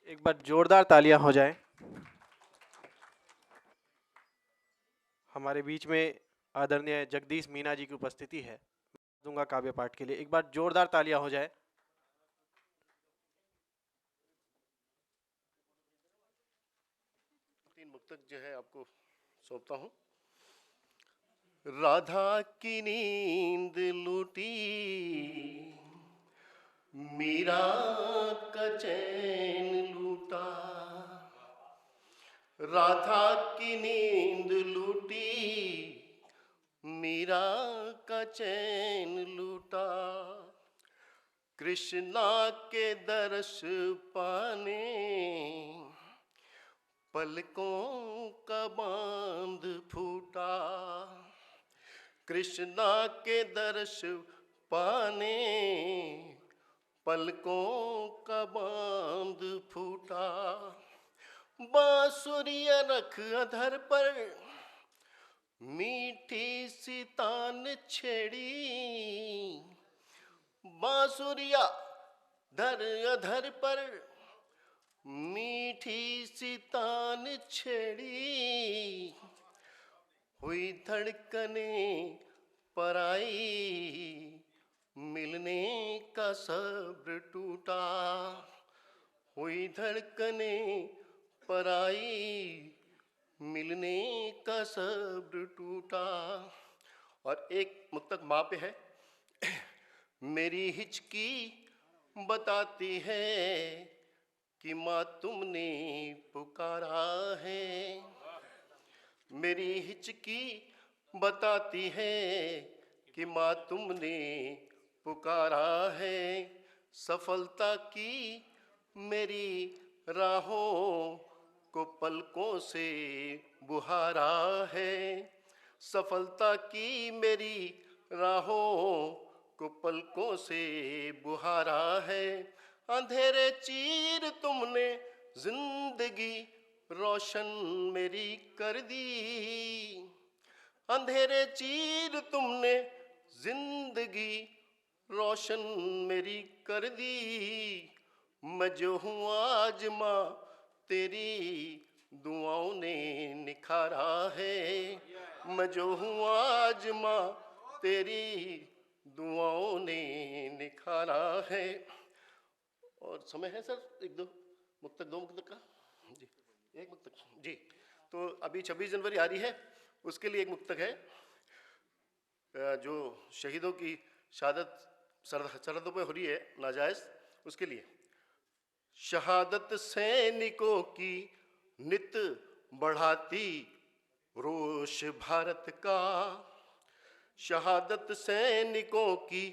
एक बार जोरदार तालियां हो जाए। हमारे बीच में आदरणीय जगदीश मीना जी की उपस्थिति है। दूंगा काव्य पाठ के लिए, एक बार जोरदार तालियां हो जाए। तीन मुक्तक जो है आपको सौंपता हूँ। राधा की नींद लूटी, मीरा का चैन लूटा। राधा की नींद लूटी, मीरा का चैन लूटा। कृष्णा के दर्श पाने, पलकों का बांध फूटा। कृष्णा के दर्श पाने, पलकों का बांध फूटा। बांसुरिया रख अधर पर, मीठी सी तान छेड़ी। बांसुरिया धर अधर पर, मीठी सी तान छेड़ी। हुई धड़कने पराई, मिलने का सब्र टूटा। हुई धड़कने पराई, मिलने का सब्र टूटा। और एक मुक्तक माँ पे है। मेरी हिचकी बताती है कि माँ तुमने पुकारा है। मेरी हिचकी बताती है कि माँ तुमने पुकारा है। सफलता की मेरी राहों को पलकों से बुहारा है। सफलता की मेरी राहों को पलकों से बुहारा है। अंधेरे चीर तुमने जिंदगी रोशन मेरी कर दी। अंधेरे चीर तुमने जिंदगी रोशन मेरी कर दी। मैं जो हूँ आज माँ तेरी दुआओं ने निखारा है। मैं जो हूँ आज माँ तेरी दुआओं ने निखारा है। और समय है सर, एक दो मुक्तक, दो मुक्तक का जी, एक मुक्तक जी। तो अभी 26 जनवरी आ रही है, उसके लिए एक मुक्तक है जो शहीदों की शहादत सरहदों पे हो रही है नाजायज, उसके लिए। शहादत सैनिकों की नित बढ़ाती रोष भारत का। शहादत सैनिकों की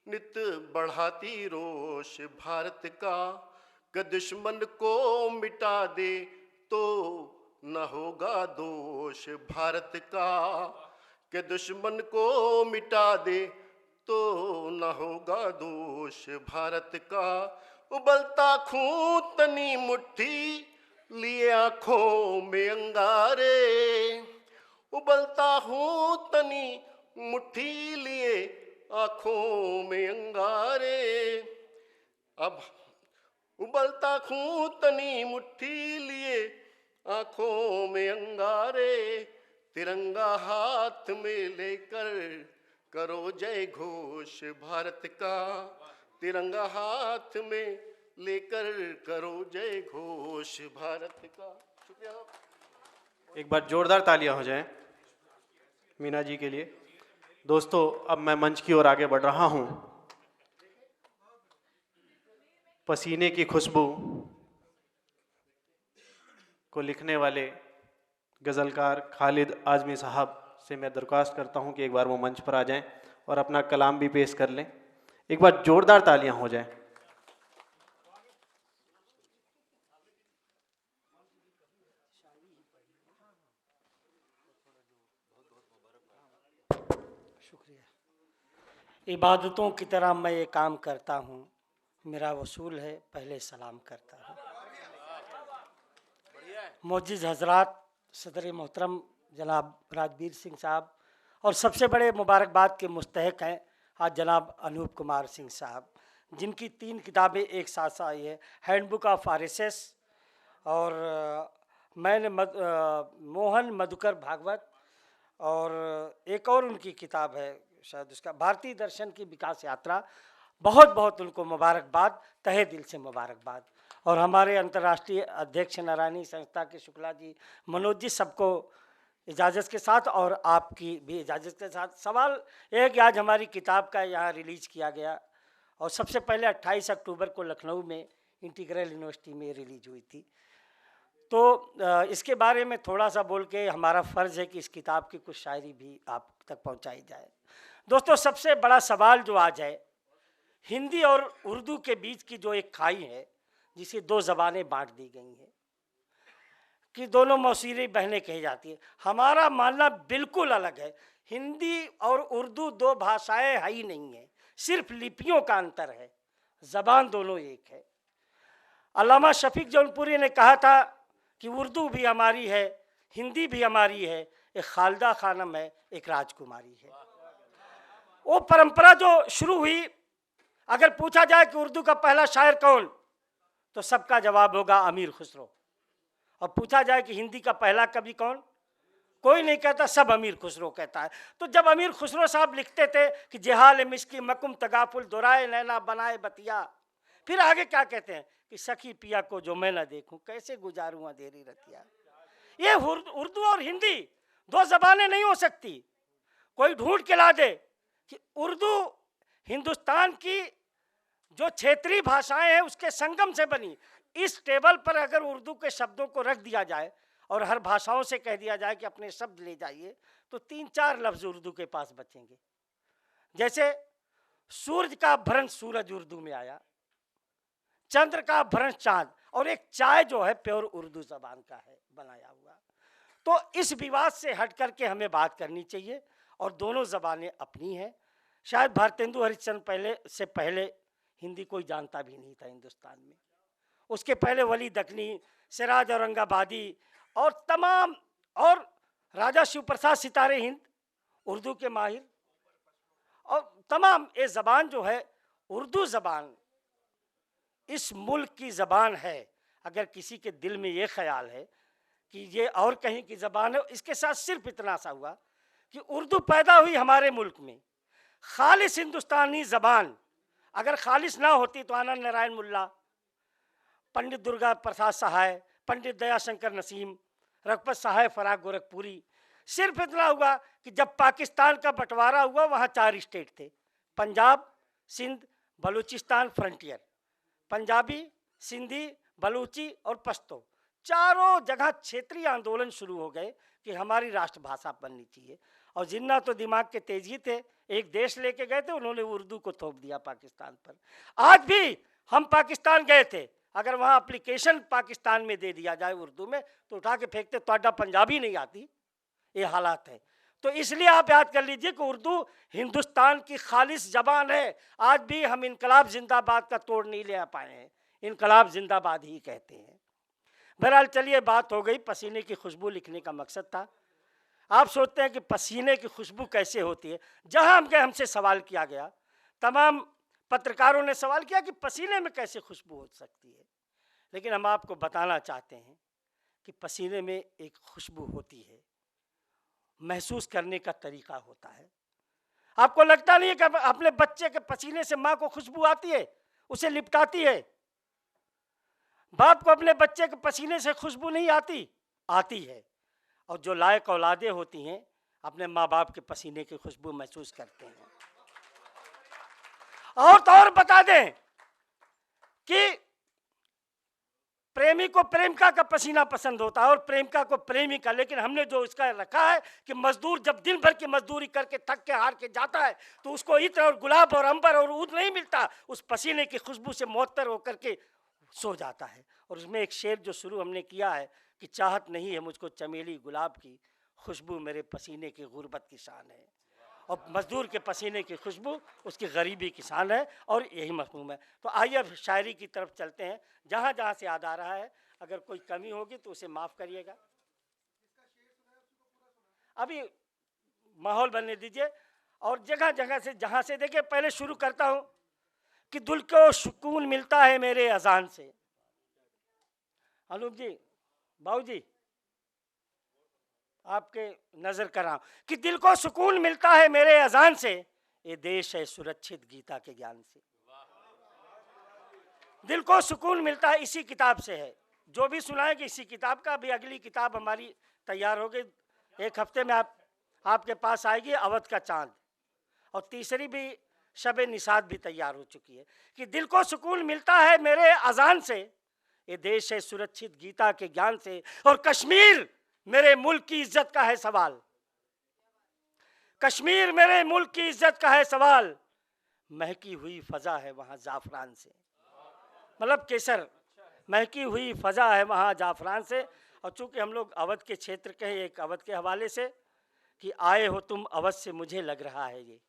नित बढ़ाती रोष भारत का। कि दुश्मन को मिटा दे तो न होगा दोष भारत का। कि दुश्मन को मिटा दे तो न होगा दोष भारत का। उबलता खून तनी मुट्ठी लिए आंखों में अंगारे। उबलता हूँ तनी मुट्ठी लिए आंखों में अंगारे। अब उबलता खूं तनी मुट्ठी लिए आंखों में अंगारे। तिरंगा हाथ में लेकर करो जय घोष भारत का। तिरंगा हाथ में लेकर करो जय घोष भारत का। शुक्रिया। एक बार जोरदार तालियां हो जाए मीना जी के लिए। दोस्तों, अब मैं मंच की ओर आगे बढ़ रहा हूं। पसीने की खुशबू को लिखने वाले गज़लकार खालिद आज़मी साहब से मैं दरख्वास्त करता हूं कि एक बार वो मंच पर आ जाएं और अपना कलाम भी पेश कर लें। एक बार जोरदार तालियां हो जाएं। शुक्रिया। इबादतों की तरह मैं ये काम करता हूँ, मेरा वसूल है पहले सलाम करता हूँ। मोअज़्ज़िज़ हज़रात, सदर मोहतरम जनाब राजवीर सिंह साहब, और सबसे बड़े मुबारकबाद के मुस्तहक हैं आज जनाब अनूप कुमार सिंह साहब, जिनकी 3 किताबें एक साथ आई है। हैंडबुक ऑफ आरएसएस, और मैंने मोहन मधुकर भागवत, और एक और उनकी किताब है शायद उसका भारतीय दर्शन की विकास यात्रा। बहुत बहुत उनको मुबारकबाद, तहे दिल से मुबारकबाद। और हमारे अंतर्राष्ट्रीय अध्यक्ष नारायणी संस्था के शुक्ला जी, मनोज जी, सबको इजाज़त के साथ और आपकी भी इजाज़त के साथ सवाल एक कि आज हमारी किताब का यहाँ रिलीज़ किया गया और सबसे पहले 28 अक्टूबर को लखनऊ में इंटीग्रल यूनिवर्सिटी में रिलीज हुई थी। तो इसके बारे में थोड़ा सा बोल के हमारा फ़र्ज़ है कि इस किताब की कुछ शायरी भी आप तक पहुँचाई जाए। दोस्तों, सबसे बड़ा सवाल जो आज है, हिंदी और उर्दू के बीच की जो एक खाई है जिसे दो ज़बानें बांट दी गई हैं कि दोनों मौसीरी बहनें कही जाती है, हमारा मानना बिल्कुल अलग है। हिंदी और उर्दू दो भाषाएं है ही नहीं है, सिर्फ लिपियों का अंतर है, ज़बान दोनों एक है। अल्लामा शफीक जौनपुरी ने कहा था कि उर्दू भी हमारी है, हिंदी भी हमारी है, एक खालदा खानम है, एक राजकुमारी है। वो परंपरा जो शुरू हुई, अगर पूछा जाए कि उर्दू का पहला शायर कौन, तो सबका जवाब होगा अमीर खुसरो। और पूछा जाए कि हिंदी का पहला कवि कौन, कोई नहीं कहता, सब अमीर खुसरो कहता है। तो जब अमीर खुसरो साहब लिखते थे कि जेहाल मिस्की मकुम तगाफुल दुराए नैना बनाए बतिया, फिर आगे क्या कहते हैं कि सखी पिया को जो मैं न देखूं कैसे गुजारूं अंधेरी रतिया। ये उर्दू और हिंदी दो जबानें नहीं हो सकती। कोई ढूंढ के ला दे कि उर्दू हिंदुस्तान की जो क्षेत्रीय भाषाएं हैं उसके संगम से बनी। इस टेबल पर अगर उर्दू के शब्दों को रख दिया जाए और हर भाषाओं से कह दिया जाए कि अपने शब्द ले जाइए, तो 3-4 लफ्ज उर्दू के पास बचेंगे। जैसे सूरज का भ्रंश सूरज उर्दू में आया, चंद्र का भ्रंश चांद, और एक चाय जो है प्योर उर्दू जबान का है बनाया हुआ। तो इस विवाद से हट करके हमें बात करनी चाहिए और दोनों जबानें अपनी हैं। शायद भारतेंदु हरिश्चंद्र पहले हिंदी कोई जानता भी नहीं था हिंदुस्तान में। उसके पहले वली दक्कनी, सिराज औरंगाबादी और तमाम और राजा शिव प्रसाद सितारे हिंद उर्दू के माहिर, और तमाम ये ज़बान जो है उर्दू ज़बान इस मुल्क की ज़बान है। अगर किसी के दिल में ये ख्याल है कि ये और कहीं की ज़बान है, इसके साथ सिर्फ इतना सा हुआ कि उर्दू पैदा हुई हमारे मुल्क में। खालिस हिंदुस्तानी ज़बान अगर खालिस ना होती तो आनंद नारायण मुल्ला, पंडित दुर्गा प्रसाद सहाय, पंडित दयाशंकर नसीम, रघुपत सहाय फराग गोरखपुरी, सिर्फ इतना हुआ कि जब पाकिस्तान का बंटवारा हुआ वहाँ 4 स्टेट थे, पंजाब, सिंध, बलूचिस्तान, फ्रंटियर। पंजाबी, सिंधी, बलूची और पश्तो, चारों जगह क्षेत्रीय आंदोलन शुरू हो गए कि हमारी राष्ट्रभाषा बननी चाहिए। और जिन्ना तो दिमाग के तेज ही थे, एक देश लेके गए थे, उन्होंने उर्दू को थोप दिया पाकिस्तान पर। आज भी हम पाकिस्तान गए थे, अगर वहाँ एप्लीकेशन पाकिस्तान में दे दिया जाए उर्दू में तो उठा के फेंकते, तो पंजाबी नहीं आती। ये हालात है। तो इसलिए आप याद कर लीजिए कि उर्दू हिंदुस्तान की खालिस ज़बान है। आज भी हम इनकलाब जिंदाबाद का तोड़ नहीं ले पाए हैं, इनकलाब जिंदाबाद ही कहते हैं। बहरहाल चलिए, बात हो गई पसीने की खुशबू लिखने का मकसद था। आप सोचते हैं कि पसीने की खुशबू कैसे होती है। जहाँ हम गए हमसे सवाल किया गया, तमाम पत्रकारों ने सवाल किया कि पसीने में कैसे खुशबू हो सकती है। लेकिन हम आपको बताना चाहते हैं कि पसीने में एक खुशबू होती है, महसूस करने का तरीका होता है। आपको लगता नहीं है कि अपने बच्चे के पसीने से माँ को खुशबू आती है, उसे लिपटाती है। बाप को अपने बच्चे के पसीने से खुशबू नहीं आती, आती है। और जो लायक औलादे होती हैं अपने माँ बाप के पसीने की खुशबू महसूस करते हैं। और तो और बता दें कि प्रेमी को प्रेमिका का पसीना पसंद होता है और प्रेमिका को प्रेमी का। लेकिन हमने जो इसका रखा है कि मजदूर जब दिन भर की मजदूरी करके थक के हार के जाता है तो उसको इत्र और गुलाब और अंबर और ऊद नहीं मिलता, उस पसीने की खुशबू से मुअत्तर होकर के सो जाता है। और उसमें एक शेर जो शुरू हमने किया है कि चाहत नहीं है मुझको चमेली गुलाब की, खुशबू मेरे पसीने की गुर्बत की शान है। और मजदूर के पसीने की खुशबू उसकी गरीबी की शान है, और यही मफहूम है। तो आइए अब शायरी की तरफ चलते हैं। जहाँ जहाँ से याद आ रहा है, अगर कोई कमी होगी तो उसे माफ़ करिएगा। अभी माहौल बनने दीजिए। और जगह जगह से जहाँ से देखिए, पहले शुरू करता हूँ कि दिल को सुकून मिलता है मेरे अजान से, अनूप जी, बाबू जी, आपके नजर कर रहा हूं कि दिल को सुकून मिलता है मेरे अजान से, ये देश है सुरक्षित गीता के ज्ञान से। दिल को सुकून मिलता है इसी किताब से है। जो भी सुनाएगी इसी किताब का। भी अगली किताब हमारी तैयार हो गई, एक हफ्ते में आपके पास आएगी, अवध का चांद। और तीसरी भी शब निसात भी तैयार हो चुकी है कि दिल को सुकून मिलता है मेरे अजान से, ये देश है सुरक्षित गीता के ज्ञान से। और कश्मीर मेरे मुल्क की इज्जत का है सवाल, कश्मीर मेरे मुल्क की इज्जत का है सवाल, महकी हुई फजा है वहां जाफरान से। मतलब केसर, महकी हुई फजा है वहां जाफरान से। और चूंकि हम लोग अवध के क्षेत्र के हैं, एक अवध के हवाले से कि आए हो तुम अवध से मुझे लग रहा है ये,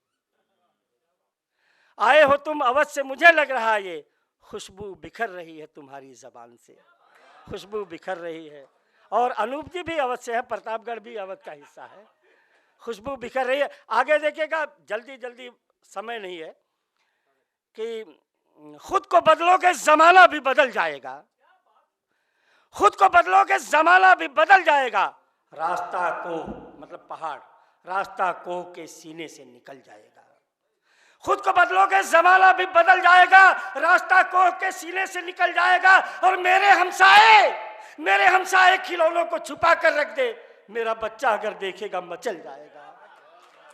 आए हो तुम अवध से मुझे लग रहा है ये, खुशबू बिखर रही है तुम्हारी जबान से, खुशबू बिखर रही है। और अनूप जी भी अवध से है, प्रतापगढ़ भी अवध का हिस्सा है, खुशबू बिखर रही है। आगे देखिएगा, जल्दी जल्दी समय नहीं है कि खुद को बदलोगे जमाना भी बदल जाएगा, खुद को बदलोगे जमाना भी बदल जाएगा, रास्ता कोह मतलब पहाड़, रास्ता कोह के सीने से निकल जाएगा। खुद को बदलोगे जमाना भी बदल जाएगा, रास्ता कोह के सीने से निकल जाएगा। और मेरे हमसाए खिलौनों को छुपा कर रख दे, मेरा बच्चा अगर देखेगा मचल जाएगा,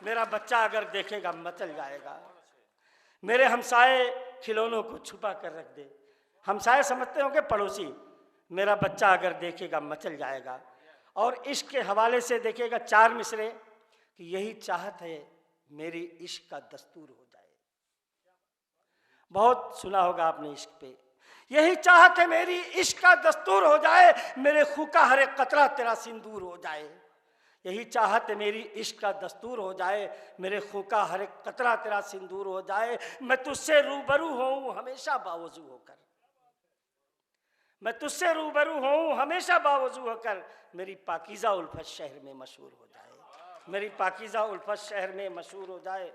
मेरा बच्चा अगर देखेगा मचल जाएगा। मेरे हमसाए खिलौनों को छुपा कर रख दे, हमसाए समझते होंगे पड़ोसी, मेरा बच्चा अगर देखेगा मचल जाएगा। और इश्क के हवाले से देखिएगा 4 मिसरे कि यही चाहत है मेरी इश्क का दस्तूर हो जाए। बहुत सुना होगा आपने इश्क पे, यही चाहत है मेरी इश्क का दस्तूर हो जाए, मेरे खून का हर एक कतरा तेरा सिंदूर हो जाए। यही चाहत है मेरी इश्क का दस्तूर हो जाए, मेरे खून का हर एक कतरा तेरा सिंदूर हो जाए। मैं तुझसे रूबरू हूँ हमेशा बावजू होकर, मैं तुझसे रूबरू हूँ हमेशा बावजू होकर, मेरी पाकीज़ा उल्फत शहर में मशहूर हो जाए, मेरी पाकीज़ा उल्फत शहर में मशहूर हो जाए।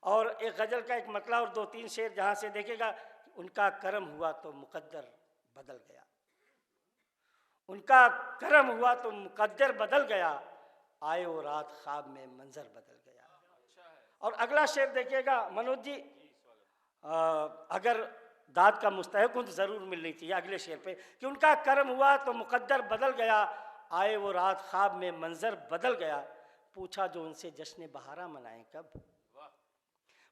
और एक गज़ल का एक मतला और 2-3 शेर जहाँ से देखेगा, उनका करम हुआ तो मुकद्दर बदल गया, उनका करम हुआ तो मुकद्दर बदल गया, आए वो रात ख्वाब में मंजर बदल गया। और अगला शेर देखिएगा मनोज जी, अगर दाद का मुस्तहिक हूँ तो ज़रूर मिलनी चाहिए अगले शेर पे कि उनका करम हुआ तो मुकद्दर बदल गया, आए वो रात ख्वाब में मंजर बदल गया। पूछा जो उनसे जश्न बहारा मनाए कब,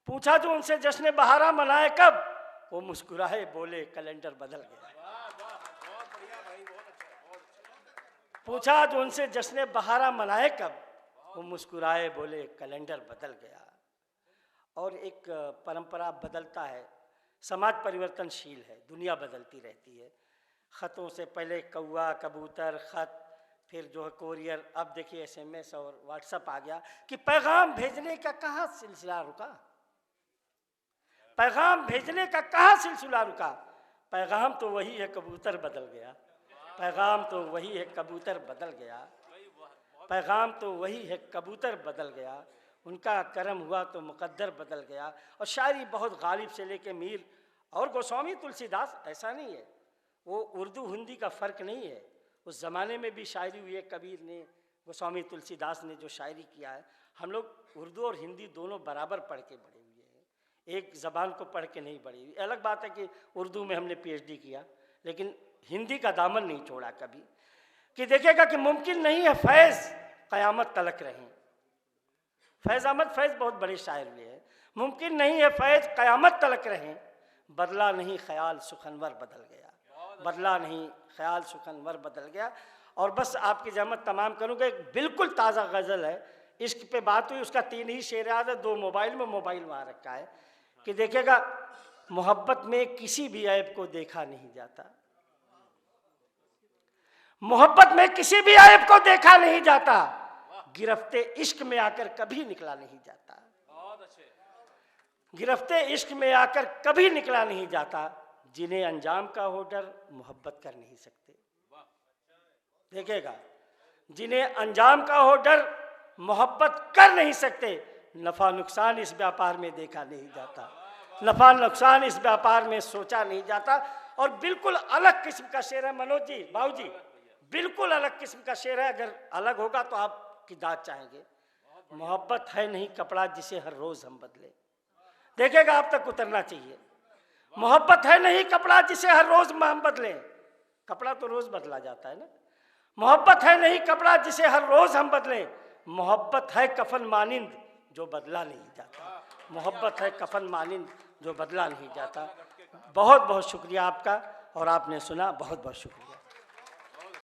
पूछा जो उनसे जश्न बहारा मनाए कब, वो मुस्कुराए बोले कैलेंडर बदल गया। पूछा जो उनसे जश्न बहारा मनाए कब, वो मुस्कुराए बोले कैलेंडर बदल गया। और एक परंपरा बदलता है, समाज परिवर्तनशील है, दुनिया बदलती रहती है। ख़तों से पहले कौवा कबूतर ख़त, फिर जो है कोरियर, अब देखिए SMS और व्हाट्सएप आ गया कि पैगाम भेजने का कहाँ सिलसिला रुका, पैगाम भेजने का कहाँ सिलसिला रुका। पैगाम तो वही है कबूतर बदल गया, पैगाम तो वही है कबूतर बदल गया, पैगाम तो वही है कबूतर बदल गया, उनका करम हुआ तो मुकद्दर बदल गया। और शायरी बहुत गालिब से लेके मीर और गोस्वामी तुलसीदास, ऐसा नहीं है वो उर्दू हिंदी का फ़र्क नहीं है, उस ज़माने में भी शायरी हुई है, कबीर ने, गोस्वामी तुलसीदास ने जो शायरी किया है। हम लोग उर्दू और हिंदी दोनों बराबर पढ़ के बड़े हुए हैं, एक ज़बान को पढ़ के नहीं बड़े हुए। अलग बात है कि उर्दू में हमने PhD किया, लेकिन हिंदी का दामन नहीं छोड़ा कभी। कि देखेगा कि मुमकिन नहीं है फैज़ क़यामत तलक रहें, फैज़ अहमद फैज़ बहुत बड़े शायर हुए हैं। मुमकिन नहीं है फैज़ क़यामत तलक रहें, बदला नहीं ख्याल सुखनवर बदल गया, बदला नहीं ख्याल सुखनवर बदल गया। और बस आपकी जहमत तमाम करूँगा, एक बिल्कुल ताज़ा गज़ल है, इश्क पे बात हुई, उसका 3 ही शेर याद है, 2 मोबाइल में, मोबाइल वहाँ रखा है कि देखेगा मोहब्बत में किसी भी ऐब को देखा नहीं जाता, मोहब्बत में किसी भी ऐब को देखा नहीं जाता, गिरफ्ते इश्क में आकर कभी निकला नहीं जाता, गिरफ्ते इश्क में आकर कभी निकला नहीं जाता, जिन्हें अंजाम का हो डर मोहब्बत कर नहीं सकते। देखेगा जिन्हें अंजाम का हो डर मोहब्बत कर नहीं सकते, नफा नुकसान इस व्यापार में देखा नहीं जाता, नफा नुकसान इस व्यापार में सोचा नहीं जाता। और बिल्कुल अलग किस्म का शेर है मनोज जी, बाबू जी, बिल्कुल अलग किस्म का शेर है। अगर अलग होगा तो आपकी दाद चाहेंगे। मोहब्बत है नहीं कपड़ा जिसे हर रोज हम बदले, देखेगा आप तक उतरना चाहिए। मोहब्बत है नहीं कपड़ा जिसे हर रोज हम बदले, कपड़ा तो रोज बदला जाता है ना। मोहब्बत है नहीं कपड़ा जिसे हर रोज हम बदले, मोहब्बत है कफन मानिंद जो बदला नहीं जाता। मोहब्बत है कफन मानिंद जो बदला नहीं जाता। बहुत बहुत शुक्रिया आपका, और आपने सुना, बहुत बहुत शुक्रिया।